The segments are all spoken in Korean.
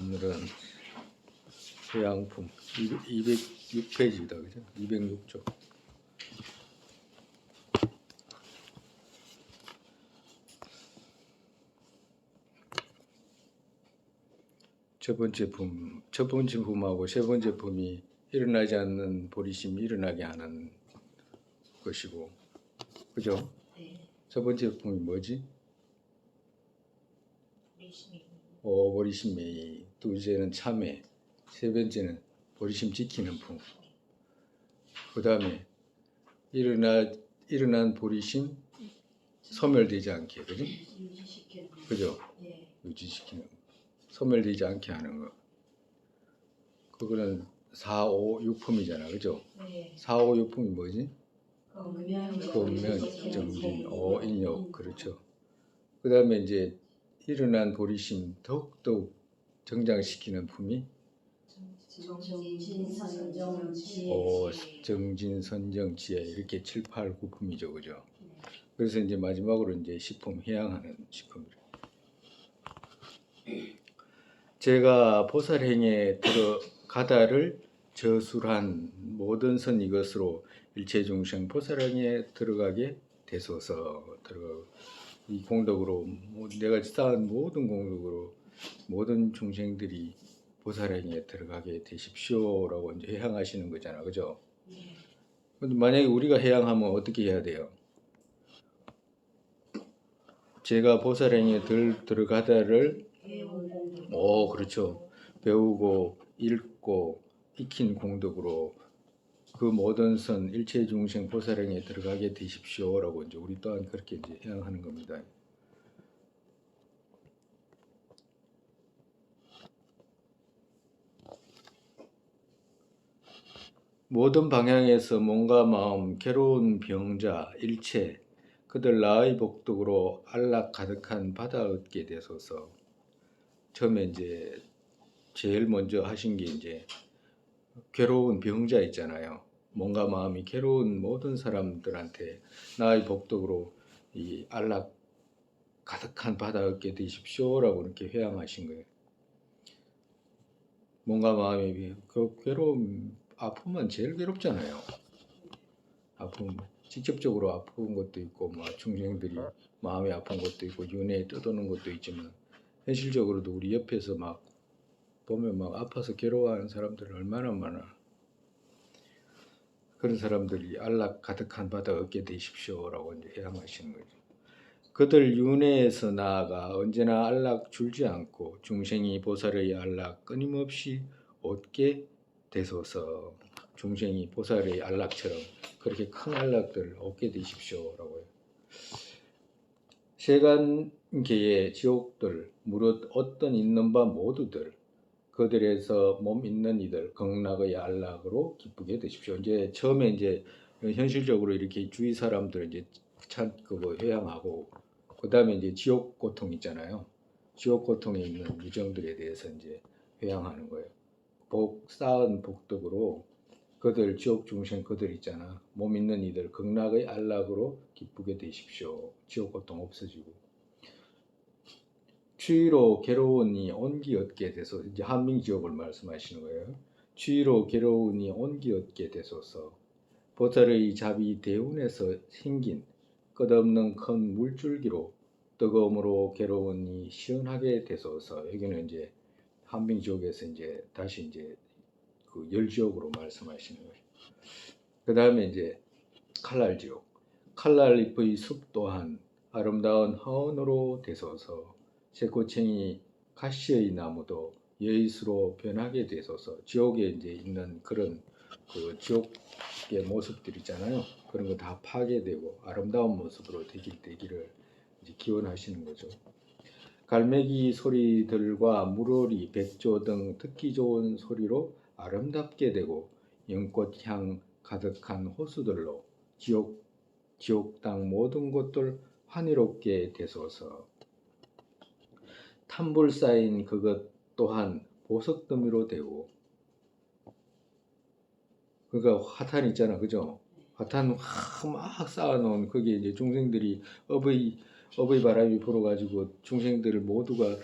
오늘은 해양품 206페이지다, 그죠? 206쪽. 첫 번째 품하고 세 번째 품이 일어나지 않는 보리심이 일어나게 하는 것이고, 그죠? 네. 첫 번째 품이 뭐지? 보리심매이. 둘째는 참회. 세 번째는 보리심 지키는 품. 그 다음에 일어난 보리심 소멸되지 않게, 그죠? 유지시키는 거. 그죠? 네. 유지시키는 거. 소멸되지 않게 하는 거. 그거는 4, 5, 6품이잖아, 그죠? 네. 4, 5, 6품이 뭐지? 근면, 정진, 인욕, 그렇죠. 그 다음에 이제 일어난 보리심 더욱더욱 정장시키는 품이 정진, 선정, 지혜, 이렇게 7, 8, 9품이죠, 그죠? 그래서 이제 마지막으로 이제 10품, 해양하는 10품이래. 제가 보살행에 들어가다를 저술한 모든 선 이것으로 일체중생 보살행에 들어가게 되소서. 이 공덕으로 내가 쌓은 모든 공덕으로 모든 중생들이 보살행에 들어가게 되십시오라고 이제 해양하시는 거잖아, 그죠? 근데 만약에 우리가 해양하면 어떻게 해야 돼요? 제가 보살행에 들어가다를 그렇죠. 배우고 읽고 익힌 공덕으로 그 모든 선 일체 중생 보살행에 들어가게 되십시오라고 이제 우리 또한 그렇게 이제 해양하는 겁니다. 모든 방향에서 몸과 마음 괴로운 병자 일체 그들 나의 복덕으로 안락 가득한 바다 얻게 되소서. 처음에 이제 제일 먼저 하신 게 이제 괴로운 병자 있잖아요. 몸과 마음이 괴로운 모든 사람들한테 나의 복덕으로 이 안락 가득한 바다 얻게 되십시오라고 이렇게 회양하신 거예요. 몸과 마음이 그 괴로움, 아픔은 제일 괴롭잖아요. 아픔, 직접적으로 아픈 것도 있고, 중생들이 마음이 아픈 것도 있고, 윤회에 떠도는 것도 있지만, 현실적으로도 우리 옆에서 막 보면 막 아파서 괴로워하는 사람들 얼마나 많아. 그런 사람들이 안락 가득한 바다 얻게 되십시오라고 이제 회양하시는 거죠. 그들 윤회에서 나아가 언제나 안락 줄지 않고 중생이 보살의 안락 끊임없이 얻게 되소서. 중생이 보살의 안락처럼 그렇게 큰 안락들을 얻게 되십시오라고 해요. 세간계의 지옥들 무릇 어떤 있는 바 모두들 그들에서 몸 있는 이들 극락의 안락으로 기쁘게 되십시오. 이제 처음에 이제 현실적으로 이렇게 주위 사람들 이제 그거 회양하고 그 다음에 이제 지옥 고통 있잖아요. 지옥 고통에 있는 유정들에 대해서 이제 회양하는 거예요. 쌓은 복덕으로 그들 지옥 중생 그들 있잖아. 몸 있는 이들 극락의 안락으로 기쁘게 되십시오. 지옥 고통 없어지고. 추위로 괴로우니 온기 얻게 되소서. 이제 한민지옥을 말씀하시는 거예요. 추위로 괴로우니 온기 얻게 되소서. 보살의 자비 대운에서 생긴 끝없는 큰 물줄기로 뜨거움으로 괴로우니 시원하게 되소서. 여기는 이제 한민지옥에서 이제 다시 이제 그 열지옥으로 말씀하시는 거예요. 그 다음에 이제 칼날지옥. 칼날잎의 숲 또한 아름다운 하원으로 되소서. 새꼬챙이 가시의 나무도 여의수로 변하게 되소서. 지옥에 이제 있는 그런 그 지옥의 모습들 있잖아요. 그런 거 다 파괴되고 아름다운 모습으로 되기를 이제 기원하시는 거죠. 갈매기 소리들과 물오리, 백조 등 듣기 좋은 소리로 아름답게 되고 연꽃향 가득한 호수들로 지옥 땅 모든 곳들 환희롭게 되소서. 탐불 쌓인 그것 또한 보석더미로 되고, 그러니까 화탄 있잖아, 그죠? 화탄 막 쌓아놓은 거기에 이제 중생들이 어버이 바람이 불어가지고 중생들을 모두가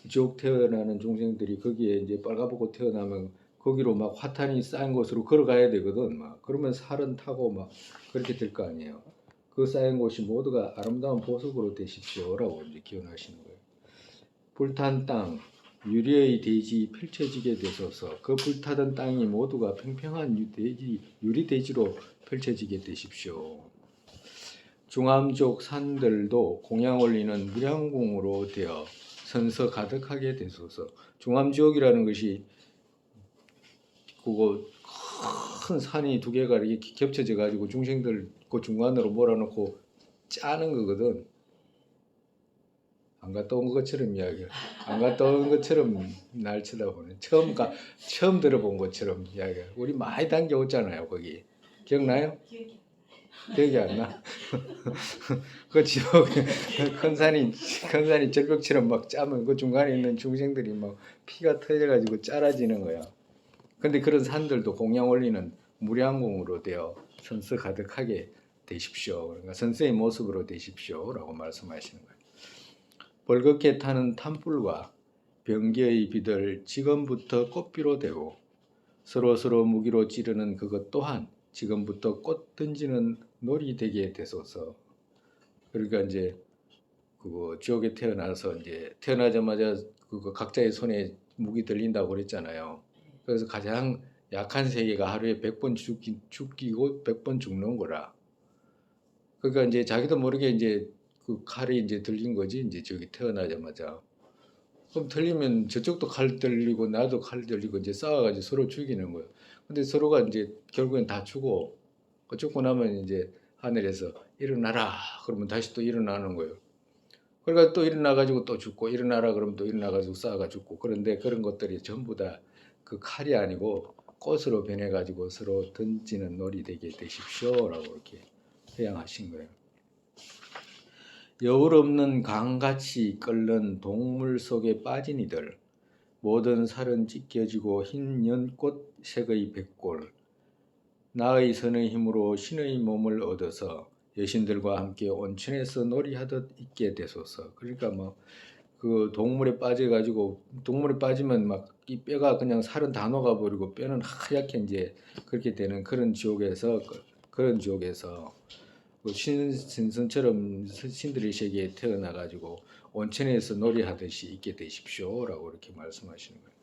지옥 태어나는 중생들이 거기에 이제 빨가벗고 태어나면 거기로 막 화탄이 쌓인 곳으로 걸어가야 되거든. 막 그러면 살은 타고 막 그렇게 될 거 아니에요. 그 쌓인 곳이 모두가 아름다운 보석으로 되십시오라고 이제 기원하시는 거예요. 불탄 땅, 유리의 대지 펼쳐지게 되소서. 그 불타던 땅이 모두가 평평한 유리 대지로 펼쳐지게 되십시오. 중암족 산들도 공양 올리는 무량궁으로 되어 선서 가득하게 되소서. 중암지옥이라는 것이 그거 큰 산이 두 개가 이렇게 겹쳐져 가지고 중생들 그 중간으로 몰아놓고 짜는 거거든. 안 갔다 온 것처럼 이야기해. 안 갔다 온 것처럼 날 쳐다보네. 처음 들어본 것처럼 이야기해. 우리 많이 다녀왔잖아요 거기. 기억나요? 기억이 안 나. 그 지옥 큰 산이 절벽처럼 막 짜면 그 중간에 있는 중생들이 막 피가 터져가지고 짜라지는 거야. 근데 그런 산들도 공양 올리는 무량공으로 되어 선서 가득하게 되십시오. 그러니까 선서의 모습으로 되십시오라고 말씀하시는 거예요. 벌겋게 타는 탄불과 병기의 비들 지금부터 꽃비로 되고 서로 무기로 찌르는 그것 또한 지금부터 꽃 던지는 놀이 되게 되소서. 그러니까 이제 그거 지옥에 태어나서 이제 태어나자마자 그거 각자의 손에 무기 들린다고 그랬잖아요. 그래서 가장 약한 세계가 하루에 100번 죽이고 100번 죽는 거라. 그러니까 이제 자기도 모르게 이제 그 칼이 이제 들린 거지. 이제 저기 태어나자마자. 그럼 들리면 저쪽도 칼 들리고 나도 칼 들리고 이제 싸워가지고 서로 죽이는 거예요. 근데 서로가 이제 결국엔 다 죽고 죽고 나면 이제 하늘에서 일어나라 그러면 다시 또 일어나는 거예요. 그러니까 또 일어나가지고 또 죽고 일어나라 그러면 또 일어나가지고 싸워가 죽고. 그런데 그런 것들이 전부 다 그 칼이 아니고 꽃으로 변해가지고 서로 던지는 놀이 되게 되십시오라고 이렇게 회양하신 거예요. 여울 없는 강같이 끓는 동물 속에 빠진 이들 모든 살은 찢겨지고 흰 연꽃 색의 백골 나의 선의 힘으로 신의 몸을 얻어서 여신들과 함께 온천에서 놀이하듯 있게 되소서. 그러니까 뭐 그 동물에 빠져가지고 동물에 빠지면 막 이 뼈가 그냥 살은 다 녹아버리고 뼈는 하얗게 이제 그렇게 되는 그런 지옥에서 그 신선처럼 신들의 세계에 태어나가지고 온천에서 놀이하듯이 있게 되십시오라고 이렇게 말씀하시는 거예요.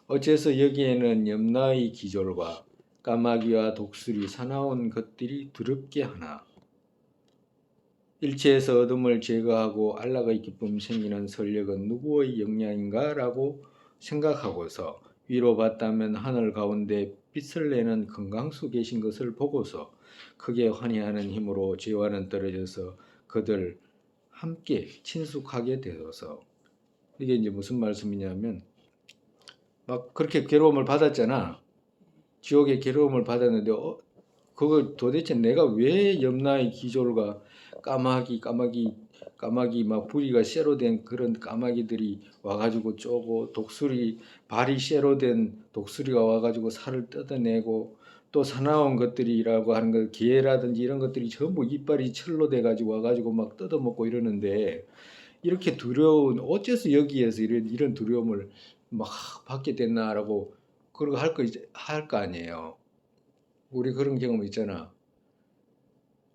어째서 여기에는 염라의 기졸과 까마귀와 독수리 사나운 것들이 두렵게 하나. 일체에서 어둠을 제거하고 안락의 기쁨 생기는 설력은 누구의 영향인가? 라고 생각하고서 위로 봤다면 하늘 가운데 빛을 내는 금강수 계신 것을 보고서 크게 환희하는 힘으로 죄와는 떨어져서 그들 함께 친숙하게 되어서 이게 이제 무슨 말씀이냐면 막 그렇게 괴로움을 받았잖아. 지옥의 괴로움을 받았는데 그거 도대체 내가 왜 염라의 기졸과 까마귀 막 부리가 쇠로 된 그런 까마귀들이 와가지고 쪼고 독수리 발이 쇠로 된 독수리가 와가지고 살을 뜯어내고 또 사나운 것들이라고 하는 거 개라든지 이런 것들이 전부 이빨이 철로 돼가지고 와가지고 막 뜯어먹고 이러는데 이렇게 두려운 어째서 여기에서 이런 두려움을 막 받게 됐나라고 그런 거 할 거 아니에요. 우리 그런 경험 있잖아.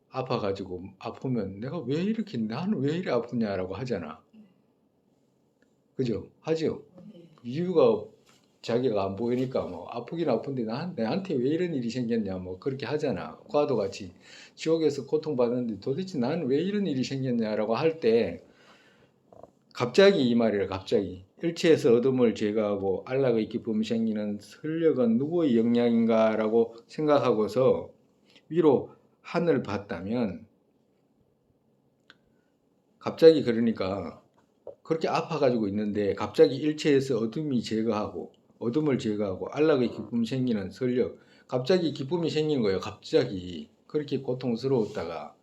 아파가지고 아프면 나는 왜 이래 아프냐라고 하잖아. 그죠? 하죠. 이유가 자기가 안 보이니까 뭐 아프긴 아픈데 나한테 왜 이런 일이 생겼냐 뭐 그렇게 하잖아. 과도 같이 지옥에서 고통받는데 도대체 나는 왜 이런 일이 생겼냐라고 할 때 갑자기 이 말이라 갑자기 일체에서 어둠을 제거하고 안락의 기쁨이 생기는 설력은 누구의 영향인가라고 생각하고서 위로 하늘 봤다면 갑자기 그러니까 그렇게 아파가지고 있는데 갑자기 일체에서 어둠을 제거하고 안락의 기쁨이 생기는 설력 갑자기 기쁨이 생긴 거예요. 갑자기 그렇게 고통스러웠다가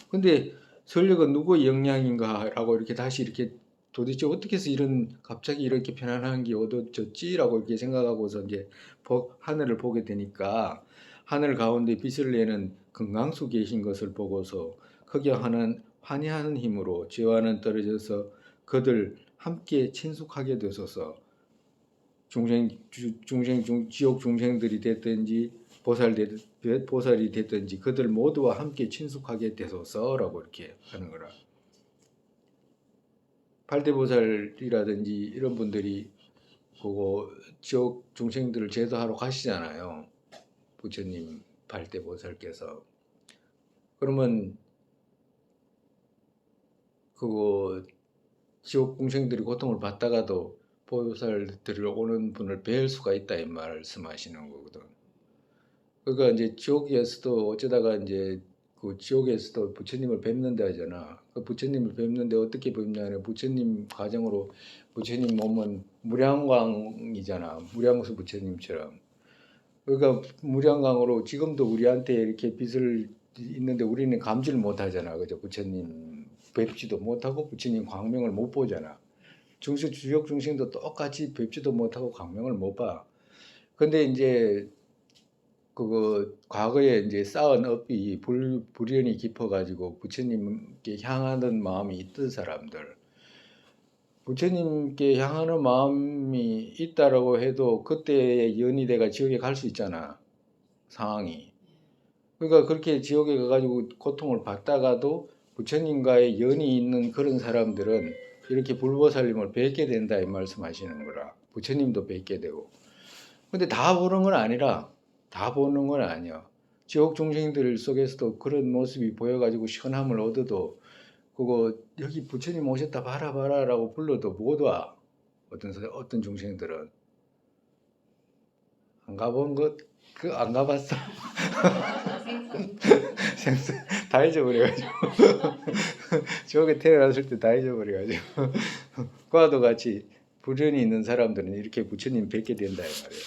근데 설력은 누구의 영향인가라고 이렇게 다시 이렇게 도대체 어떻게 해서 갑자기 이렇게 편안한 게 얻어졌지라고 이렇게 생각하고서 이제 하늘을 보게 되니까 하늘 가운데 빛을 내는 금강수 계신 것을 보고서 크게 환희하는 힘으로 죄와는 떨어져서 그들 함께 친숙하게 되소서. 지옥 중생들이 됐든지 보살이 됐든지 그들 모두와 함께 친숙하게 되소서라고 이렇게 하는 거라. 팔대보살이라든지 이런 분들이 그거 지옥 중생들을 제도하러 가시잖아요. 부처님 팔대보살께서. 그러면 그거 지옥 중생들이 고통을 받다가도 보살들을 오는 분을 뵐 수가 있다 이 말씀하시는 거거든. 그러니까 이제 지옥에서도 어쩌다가 이제 그 지옥에서도 부처님을 뵙는다 하잖아. 그 부처님을 뵙는데 어떻게 뵙냐면 부처님 가정으로 부처님 몸은 무량광이잖아. 무량수 부처님처럼. 그러니까 무량광으로 지금도 우리한테 이렇게 빛을 있는데 우리는 감지를 못하잖아. 그죠? 부처님 뵙지도 못하고 부처님 광명을 못 보잖아. 지옥 중생도 똑같이 뵙지도 못하고 광명을 못 봐. 근데 이제 그거 과거에 이제 쌓은 업이 불연이 깊어가지고 부처님께 향하는 마음이 있던 사람들, 부처님께 향하는 마음이 있다라고 해도 그때의 연이 돼가 지옥에 갈 수 있잖아, 상황이. 그러니까 그렇게 지옥에 가가지고 고통을 받다가도 부처님과의 연이 있는 그런 사람들은 이렇게 불보살님을 뵙게 된다 이 말씀하시는 거라. 부처님도 뵙게 되고. 근데 다 보는 건 아니라, 다 보는 건 아니야. 지옥 중생들 속에서도 그런 모습이 보여가지고 시원함을 얻어도 그거 여기 부처님 오셨다 봐라 봐라라고 불러도 못 와. 어떤 중생들은 안 가본 것, 그 안 가봤어. 생선 다 잊어버려가지고 지옥에 태어났을 때 다 잊어버려가지고 그와도 같이 불연이 있는 사람들은 이렇게 부처님 뵙게 된다 이 말이에요.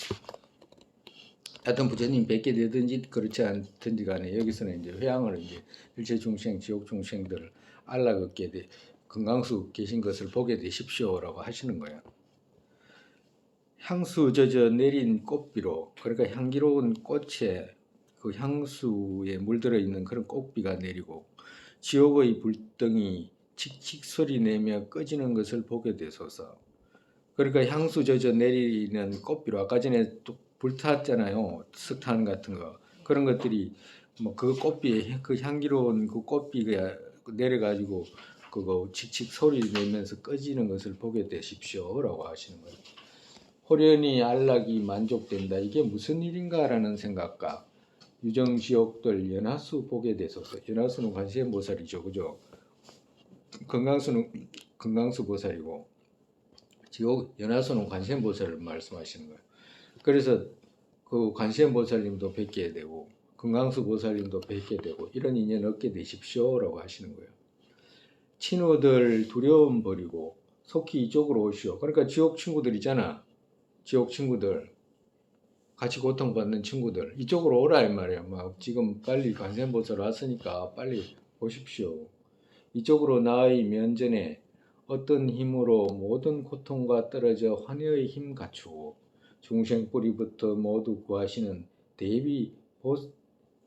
하여튼 부처님 뵙게 되든지 그렇지 않든지 간에 여기서는 이제 회양을 이제 일체 중생, 지옥 중생들을 안락얻게 돼 금강수 계신 것을 보게 되십시오라고 하시는 거예요. 향수 젖어 내린 꽃비로, 그러니까 향기로운 꽃에 그 향수에 물들어 있는 그런 꽃비가 내리고 지옥의 불덩이 칙칙 소리 내며 꺼지는 것을 보게 되소서. 그러니까 향수 젖어 내리는 꽃비로 아까 전에 또 불탔잖아요. 석탄 같은 거. 그런 것들이 뭐 그 꽃비에 그 향기로운 그 꽃비가 내려가지고 그거 칙칙 소리 내면서 꺼지는 것을 보게 되십시오라고 하시는 거예요. 호련히 안락이 만족된다. 이게 무슨 일인가라는 생각과 유정지옥들 연하수 보게 되소서. 연하수는 관세음보살이죠, 그죠? 금강수는 금강수 보살이고 지옥 연하수는 관세음보살을 말씀하시는 거예요. 그래서 그 관세음보살님도 뵙게 되고 금강수 보살님도 뵙게 되고 이런 인연 얻게 되십시오라고 하시는 거예요. 친구들 두려움 버리고 속히 이쪽으로 오시오. 그러니까 지옥 친구들이잖아. 지옥 친구들 같이 고통받는 친구들 이쪽으로 오라 이 말이야. 막 지금 빨리 관세음보살 왔으니까 빨리 오십시오. 이쪽으로 나의 면전에 어떤 힘으로 모든 고통과 떨어져 환희의 힘 갖추고 중생 뿌리부터 모두 구하시는 대비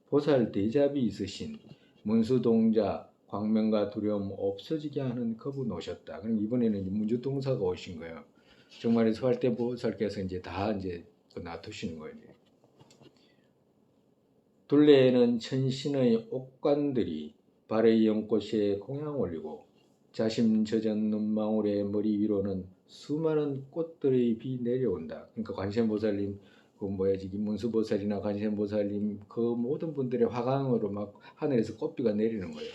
보살 대잡이 있으신 문수동자 광명과 두려움 없어지게 하는 그분 오셨다. 그럼 이번에는 문주동사가 오신 거예요. 정말에 설대보살께서 이제 다 이제 놔두시는 거예요. 둘레에는 천신의 옥관들이 발의 연꽃에 공양 올리고 자심 젖은 눈망울의 머리 위로는 수많은 꽃들의 비 내려온다. 그러니까 관세음보살님, 그 문수보살이나 관세음보살님 그 모든 분들의 화광으로 막 하늘에서 꽃비가 내리는 거예요.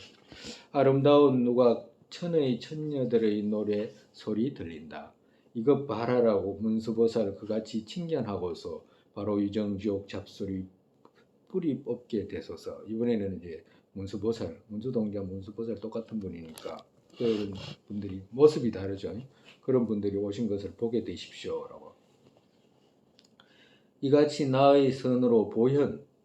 아름다운 누각 천의 천녀들의 노래 소리 들린다. 이것 봐라라고 문수보살 그같이 칭찬하고서 바로 유정지옥 잡소리 뿌리 뽑게 되소서. 이번에는 이제 문수보살, 문수동자 문수보살 똑같은 분이니까 그런 분들이 모습이 다르죠. 그런 분들이 오신 것을 보게 되십시오라고. 이같이 나의 선으로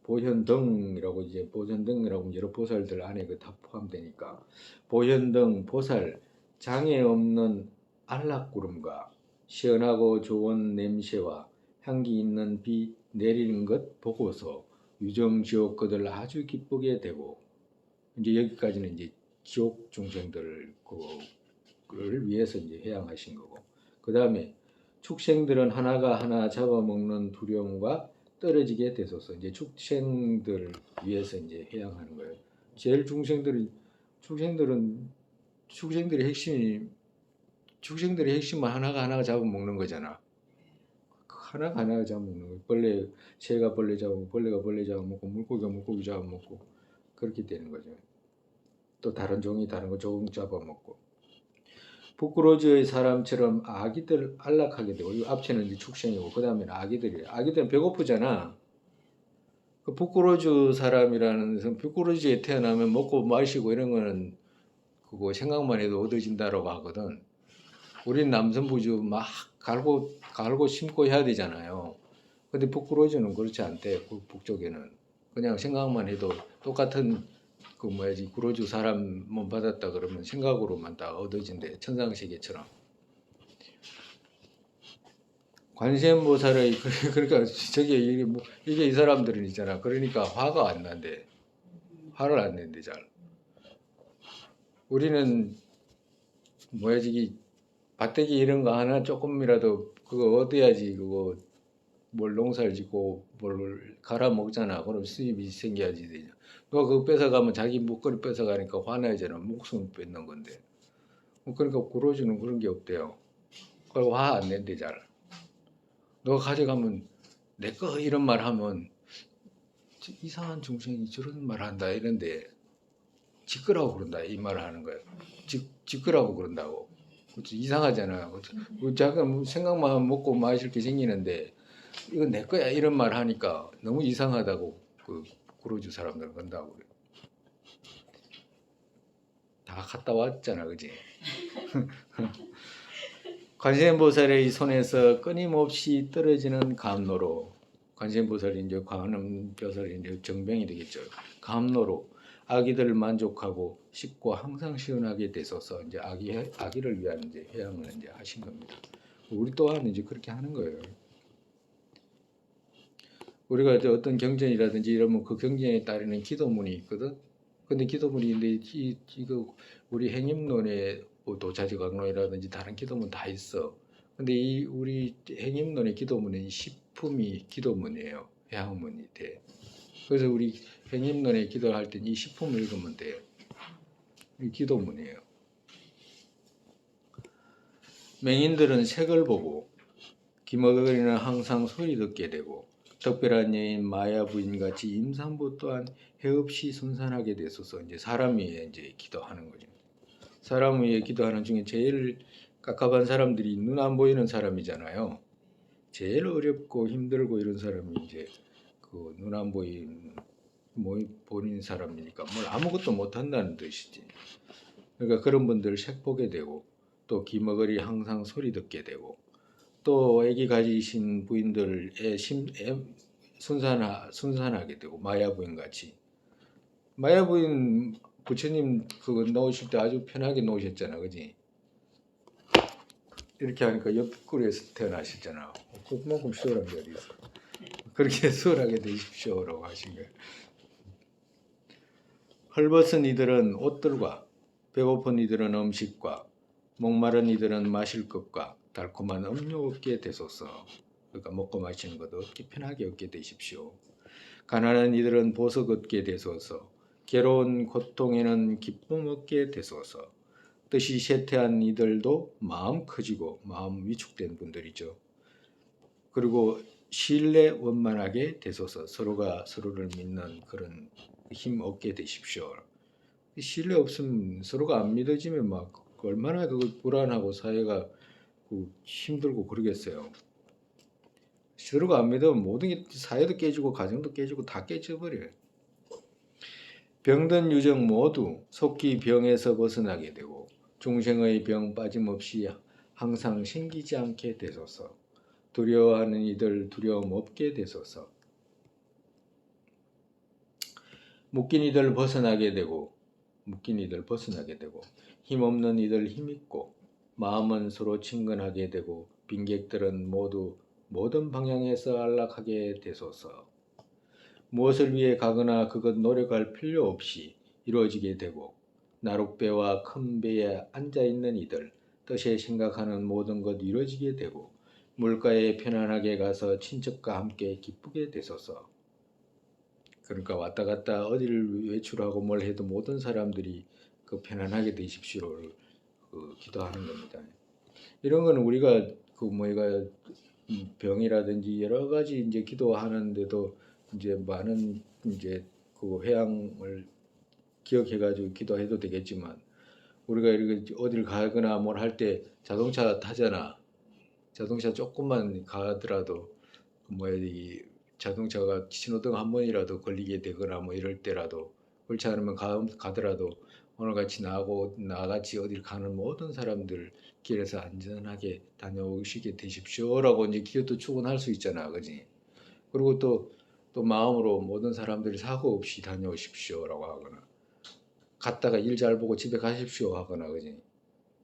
보현등이라고 이제 보현등이라고 여러 보살들 안에 그 다 포함되니까 보현등 보살 장애 없는 안락구름과 시원하고 좋은 냄새와 향기 있는 비 내리는 것 보고서 유정지옥 그들 아주 기쁘게 되고 이제 여기까지는 이제 지옥 중생들을 그를 위해서 이제 해양하신 거고, 그 다음에 축생들은 하나가 하나 잡아먹는 두려움과 떨어지게 되소서. 이제 축생들 위해서 이제 해양하는 거예요. 제일 축생들은 축생들의 핵심은 하나가 잡아먹는 거잖아. 하나가 잡아먹는 거예요. 새가 벌레 잡아먹고, 벌레가 벌레 잡아먹고, 물고기가 물고기 잡아먹고, 그렇게 되는 거죠. 또 다른 종이 다른 거 종 잡아먹고. 부끄러워져의 사람처럼 아기들 안락하게 되고, 이 앞에는 이제 축생이고, 그 다음에는 아기들이에요. 아기들은 배고프잖아. 그 부끄러워져 사람이라는, 부끄러워져에 태어나면 먹고 마시고 이런 거는 그거 생각만 해도 얻어진다라고 하거든. 우린 남성부주 막 갈고 심고 해야 되잖아요. 근데 부끄러워져는 그렇지 않대. 북쪽에는. 그냥 생각만 해도 똑같은 구로주 사람 몸 받았다 그러면 생각으로만 다 얻어진대. 천상세계처럼. 관세음보살의 그러니까 이게 이 사람들은 있잖아. 그러니까 화가 안 난대. 화를 안 낸대 잘. 우리는 밭대기 이런 거 하나 조금이라도 그거 얻어야지. 그거 뭘 농사를 짓고 뭘 갈아 먹잖아. 그럼 수입이 생겨야지. 너 그거 뺏어가면 자기 목걸이 뺏어가니까 화나잖아. 목숨 뺏는 건데. 그러니까 구로주는 그런 게 없대요. 그리고 화 안 낸대 잘. 너 가져가면 내 거 이런 말 하면 이상한 중생이 저런 말 한다 이런데 지 거라고 그런다 이 말을 하는 거예요. 지 거라고 그런다고. 이상하잖아. 자기가 생각만 하면 먹고 마실 게 생기는데 이건 내 거야 이런 말 하니까 너무 이상하다고 그 구로주 사람들은 그런다고 그래. 다 갔다 왔잖아, 그지? 관세음보살의 손에서 끊임없이 떨어지는 감로로, 관세음보살이 이제 관음보살이 이제 정병이 되겠죠. 감로로 아기들을 만족하고 씻고 항상 시원하게 되소서. 이제 아기를 위한 이제 해양을 이제 하신 겁니다. 우리 또한 이제 그렇게 하는 거예요. 우리가 이제 어떤 경전이라든지 이러면 그 경전에 따르는 기도문이 있거든. 근데 기도문인데 이거 우리 행임론에 뭐 도차지각론이라든지 다른 기도문 다 있어. 근데 이 우리 행임론의 기도문은 십품이 기도문이에요. 해양문이 돼. 그래서 우리 행임론에 기도할 땐 이 십품을 읽으면 돼. 이 기도문이에요. 맹인들은 색을 보고 기머거리는 항상 소리 듣게 되고 특별한 여인 마야 부인같이 임산부 또한 해없이 순산하게 되소서. 이제 사람 위에 이제 기도하는 거죠. 사람 위에 기도하는 중에 제일 깝깝한 사람들이 눈 안 보이는 사람이잖아요. 제일 어렵고 힘들고 이런 사람이 이제 그 눈 안 보이는 사람이니까 뭘 아무것도 못 한다는 뜻이지. 그러니까 그런 분들 색 보게 되고 또 기머거리 항상 소리 듣게 되고 또 아기 가지신 부인들의 순산하게 되고 마야 부인 같이. 마야 부인 부처님 그거 놓으실 때 아주 편하게 놓으셨잖아, 그지? 이렇게 하니까 옆구리에서 태어나셨잖아. 그만큼 수월한 게 어디 있어? 그렇게 수월하게 되십시오라고 하신 거예요. 헐벗은 이들은 옷들과 배고픈 이들은 음식과 목마른 이들은 마실 것과 달콤한 음료 얻게 되소서. 그러니까 먹고 마시는 것도 편하게 얻게 되십시오. 가난한 이들은 보석 얻게 되소서. 괴로운 고통에는 기쁨 얻게 되소서. 뜻이 쇠퇴한 이들도 마음 커지고 마음 위축된 분들이죠. 그리고 신뢰 원만하게 되소서. 서로가 서로를 믿는 그런 힘 얻게 되십시오. 신뢰 없으면 서로가 안 믿어지면 막 얼마나 불안하고 사회가 힘들고 그러겠어요. 서로가 안 믿으면 모든 게 사회도 깨지고 가정도 깨지고 다 깨져버려요. 병든 유정 모두 속히 병에서 벗어나게 되고 중생의 병 빠짐없이 항상 생기지 않게 되소서. 두려워하는 이들 두려움 없게 되소서. 묶인 이들 벗어나게 되고 힘없는 이들 힘있고 마음은 서로 친근하게 되고 빈객들은 모두 모든 방향에서 안락하게 되소서. 무엇을 위해 가거나 그것 노력할 필요 없이 이루어지게 되고 나룻배와 큰 배에 앉아 있는 이들 뜻에 생각하는 모든 것 이루어지게 되고 물가에 편안하게 가서 친척과 함께 기쁘게 되소서. 그러니까 왔다 갔다 어디를 외출하고 뭘 해도 모든 사람들이 그 편안하게 되십시오를 기도하는 겁니다. 이런 거는 우리가 그 뭐가 병이라든지 여러 가지 이제 기도하는데도 이제 많은 이제 그 회양을 기억해가지고 기도해도 되겠지만 우리가 이렇게 어딜 가거나 뭘 할 때 자동차 타잖아. 자동차 조금만 가더라도 뭐야 이 자동차가 신호등 한 번이라도 걸리게 되거나 뭐 이럴 때라도 그렇지 않으면 가더라도 오늘같이 나같이 어딜 가는 모든 사람들 길에서 안전하게 다녀오시게 되십시오라고 이제 기도도 축원할 수 있잖아, 그지? 그리고 또 마음으로 모든 사람들이 사고 없이 다녀오십시오라고 하거나 갔다가 일 잘 보고 집에 가십시오 하거나, 그지?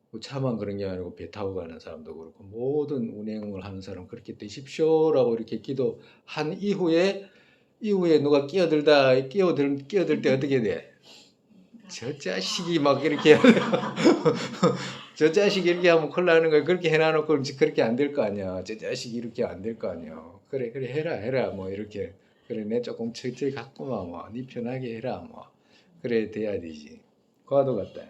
뭐 차만 그런 게 아니고 배 타고 가는 사람도 그렇고 모든 운행을 하는 사람 그렇게 되십시오라고 이렇게 기도한 이후에 누가 끼어들 때 어떻게 돼? 저 자식이 막 이렇게 저 자식이 이렇게 하면 큰일 나는 거야. 그렇게 해놔놓고 그렇게 안 될 거 아니야. 저 자식이 이렇게 안 될 거 아니야. 그래 해라 뭐 이렇게 그래 내 조금 철저히 갖고만 뭐네 편하게 해라 뭐 그래 돼야 되지. 과도 같다.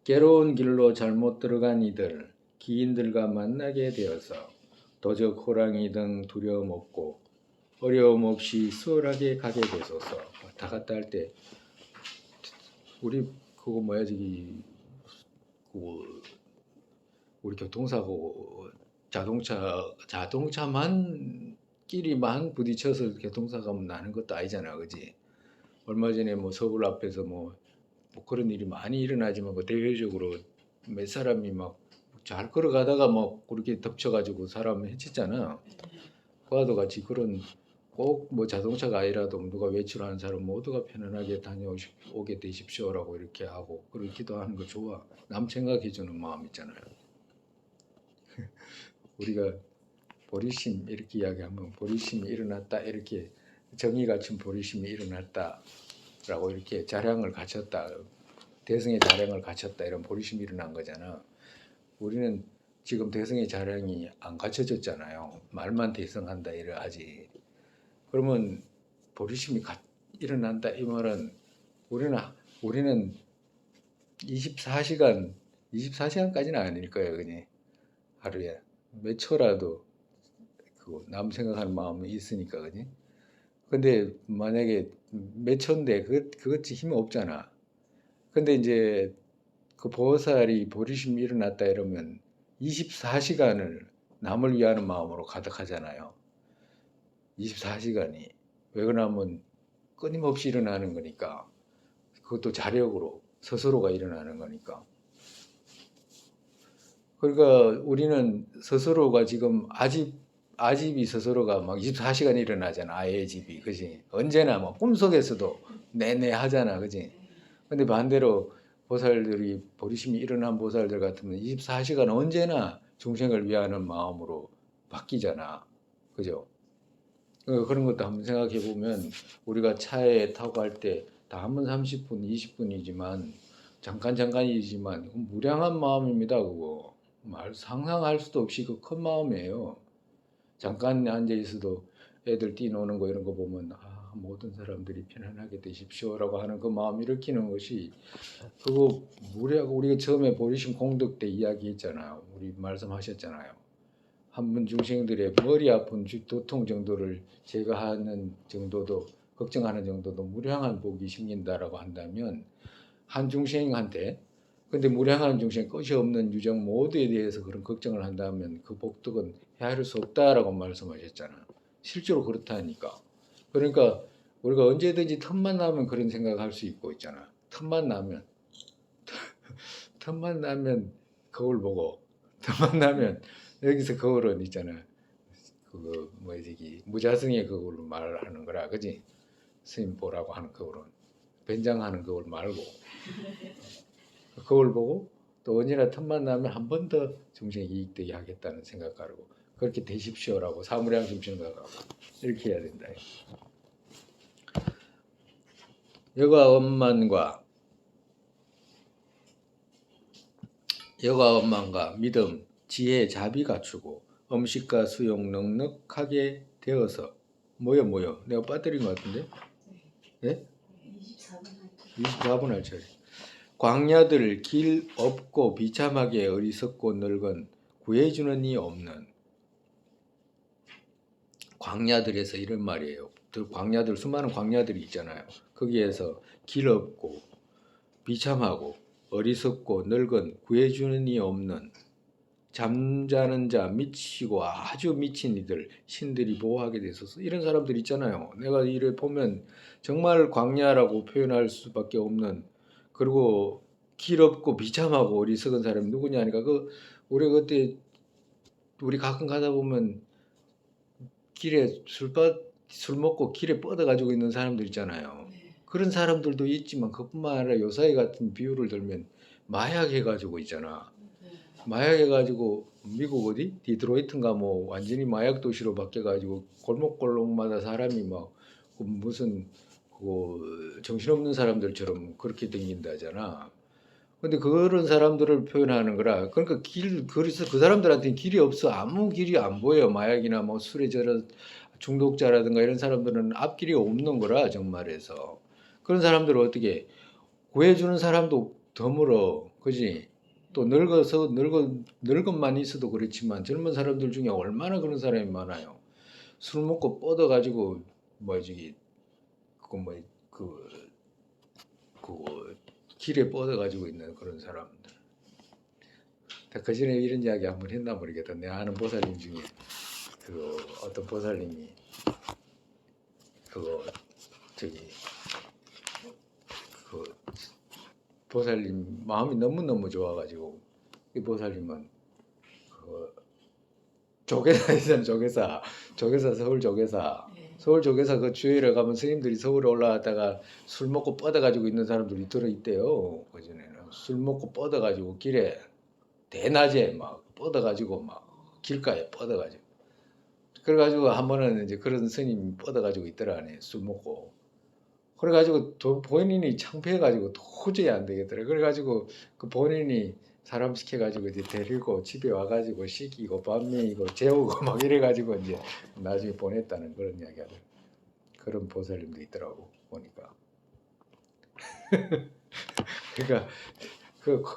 괴로운 길로 잘못 들어간 이들 기인들과 만나게 되어서 도적 호랑이 등 두려움 없고 어려움 없이 수월하게 가게 되소서. 왔다 갔다 할 때 우리 그거 뭐야 저기 그 우리 교통사고 자동차만 끼리만 부딪혀서 교통사고 나는 것도 아니잖아, 그지? 얼마 전에 뭐 서울 앞에서 뭐 그런 일이 많이 일어나지만 그 대외적으로 몇 사람이 막 잘 걸어가다가 막 그렇게 덮쳐가지고 사람 해쳤잖아. 그와도 같이 그런 꼭 뭐 자동차가 아니라도 누가 외출하는 사람 모두가 편안하게 다녀오게 되십시오라고 이렇게 하고 그렇게 기도하는 거 좋아. 남 생각해주는 마음 있잖아요. 우리가 보리심 이렇게 이야기하면 보리심이 일어났다 이렇게 정의 갖춘 보리심이 일어났다라고 이렇게 자량을 갖췄다. 대성의 자량을 갖췄다 이런 보리심이 일어난 거잖아. 우리는 지금 대성의 자량이 안 갖춰졌잖아요. 말만 대성한다 이래 하지. 그러면 보리심이 일어난다 이 말은 우리는 24시간까지는 아닐 거예요, 그니 하루에 몇 초라도 그 남 생각하는 마음이 있으니까, 그니. 근데 만약에 몇 초인데 그것이 힘이 없잖아. 근데 이제 그 보살이 보리심이 일어났다 이러면 24시간을 남을 위하는 마음으로 가득하잖아요. 24시간이. 왜 그러냐면 끊임없이 일어나는 거니까. 그것도 자력으로 스스로가 일어나는 거니까. 그러니까 우리는 스스로가 지금 아집이 스스로가 막 24시간 일어나잖아. 아이의 집이. 그지? 언제나 뭐 꿈속에서도 내내 하잖아. 그지? 근데 반대로 보살들이 보리심이 일어난 보살들 같으면 24시간 언제나 중생을 위하는 마음으로 바뀌잖아. 그죠? 그런 것도 한번 생각해 보면 우리가 차에 타고 갈 때 다 한 번 30분, 20분이지만 잠깐이지만 무량한 마음입니다. 그거 상상할 수도 없이 그 큰 마음이에요. 잠깐 앉아 있어도 애들 뛰노는 거 이런 거 보면 모든 사람들이 편안하게 되십시오라고 하는 그 마음 일으키는 것이 그거 우리가 처음에 보리심 공덕 때 이야기했잖아요. 우리 말씀하셨잖아요. 한 분 중생들의 머리 아픈 두통 정도를 제거하는 정도도 걱정하는 정도도 무량한 복이 생긴다라고 한다면 한 중생한테 근데 무량한 중생 끝이 없는 유정 모두에 대해서 그런 걱정을 한다면 그 복덕은 헤아릴 수 없다라고 말씀하셨잖아. 실제로 그렇다니까. 그러니까 우리가 언제든지 틈만 나면 그런 생각할 수 있고 있잖아. 틈만 나면 거울 보고 틈만 나면 여기서 거울은 있잖아. 그거 뭐지 무자성의 거울로 말하는 거라 그지? 스님 보라고 하는 거울은 변장하는 거울 말고 거울 보고 또 언제나 틈만 나면 한 번 더 중생이 이익되게 하겠다는 생각하고 그렇게 되십시오라고 사무량심 생각하고 이렇게 해야 된다. 여가 원만과 여가 원망과 믿음, 지혜, 자비 갖추고 음식과 수용 넉넉하게 되어서 뭐요? 내가 빠뜨린 것 같은데? 예? 24분 할 차례. 광야들 길 없고 비참하게 어리석고 늙은 구해주는 이 없는 광야들에서 이런 말이에요. 광야들 수많은 광야들이 있잖아요. 거기에서 길 없고 비참하고 어리석고 늙은 구해주는 이 없는 잠자는 자 미치고 아주 미친 이들 신들이 보호하게 되소서. 이런 사람들 있잖아요. 내가 이를 보면 정말 광야라고 표현할 수밖에 없는, 그리고 길 없고 비참하고 어리석은 사람이 누구냐 하니까 우리 그때 우리 가끔 가다 보면 길에 술 먹고 길에 뻗어 가지고 있는 사람들 있잖아요. 그런 사람들도 있지만 그뿐만 아니라 요사이 같은 비유를 들면 마약 해가지고 있잖아. 마약 해가지고 미국 어디? 디트로이트인가 뭐 완전히 마약 도시로 바뀌어가지고 골목골목마다 사람이 막 무슨 정신없는 사람들처럼 그렇게 댕긴다잖아. 근데 그런 사람들을 표현하는 거라. 그러니까 그래서 그 사람들한테는 길이 없어. 아무 길이 안 보여. 마약이나 뭐 술에 중독자라든가 이런 사람들은 앞길이 없는 거라 정말해서. 그런 사람들을 어떻게 구해주는 사람도 드물어. 그지? 또 늙은만 있어도 그렇지만 젊은 사람들 중에 얼마나 그런 사람이 많아요. 술 먹고 뻗어가지고 뭐지 그 길에 뻗어가지고 있는 그런 사람들. 그 전에 이런 이야기 한번 했나 모르겠다. 내가 아는 보살님 중에 어떤 보살님이 그 보살님 마음이 너무너무 좋아가지고 이 보살님은 조계사에서는 조계사 서울 조계사 그 주일에 가면 스님들이 서울에 올라왔다가 술 먹고 뻗어가지고 있는 사람들이 들어있대요. 그전에는 술 먹고 뻗어가지고 길에 대낮에 막 뻗어가지고 막 길가에 뻗어가지고 그래가지고 한 번은 이제 그런 스님이 뻗어가지고 있더라네. 술 먹고. 그래가지고 본인이 창피해가지고 도저히 안 되겠더래. 그래가지고 그 본인이 사람 시켜가지고 이제 데리고 집에 와가지고 씻기고 밥 먹이고 재우고 막 이래가지고 이제 나중에 보냈다는 그런 이야기가 그런 보살님도 있더라고 보니까. 그러니까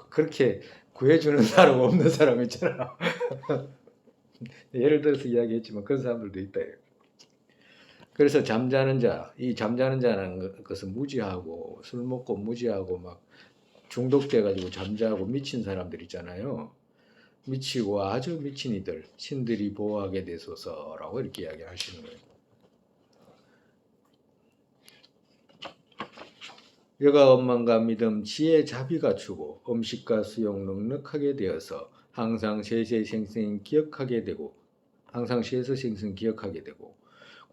그렇게 구해주는 사람 없는 사람 있잖아. 예를 들어서 이야기했지만 그런 사람들도 있다. 그래서 잠자는 자, 이 잠자는 자는 것은 무지하고 술 먹고 무지하고 막 중독돼가지고 잠자고 미친 사람들 있잖아요. 미치고 아주 미친 이들, 신들이 보호하게 되소서라고 이렇게 이야기하시는 거예요. 여가 원망과 믿음, 지혜, 자비 갖추고 음식과 수용 넉넉하게 되어서 항상 세세생생 기억하게 되고 항상 세세생생 기억하게 되고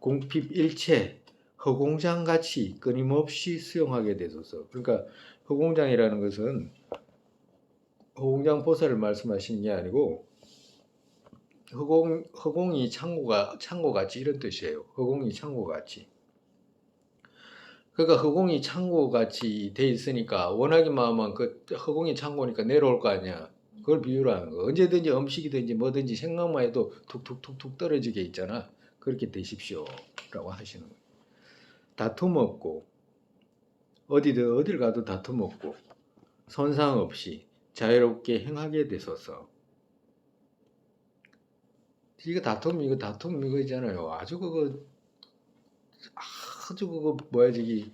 궁핍일체 허공장같이 끊임없이 수용하게 되소서. 그러니까 허공장이라는 것은 허공장 보살을 말씀하시는 게 아니고 허공이 창고같이 이런 뜻이에요. 허공이 창고같이. 그러니까 허공이 창고같이 돼 있으니까 원하기만 하면 그 허공이 창고니까 내려올 거 아니야. 그걸 비유로 하는 거. 언제든지 음식이든지 뭐든지 생각만 해도 툭툭툭툭 떨어지게 있잖아. 그렇게 되십시오. 라고 하시는 거예요. 다툼 없고 어딜 가도 다툼 없고 선상 없이 자유롭게 행하게 되소서. 이거 다툼 이거 있잖아요. 아주 뭐야 저기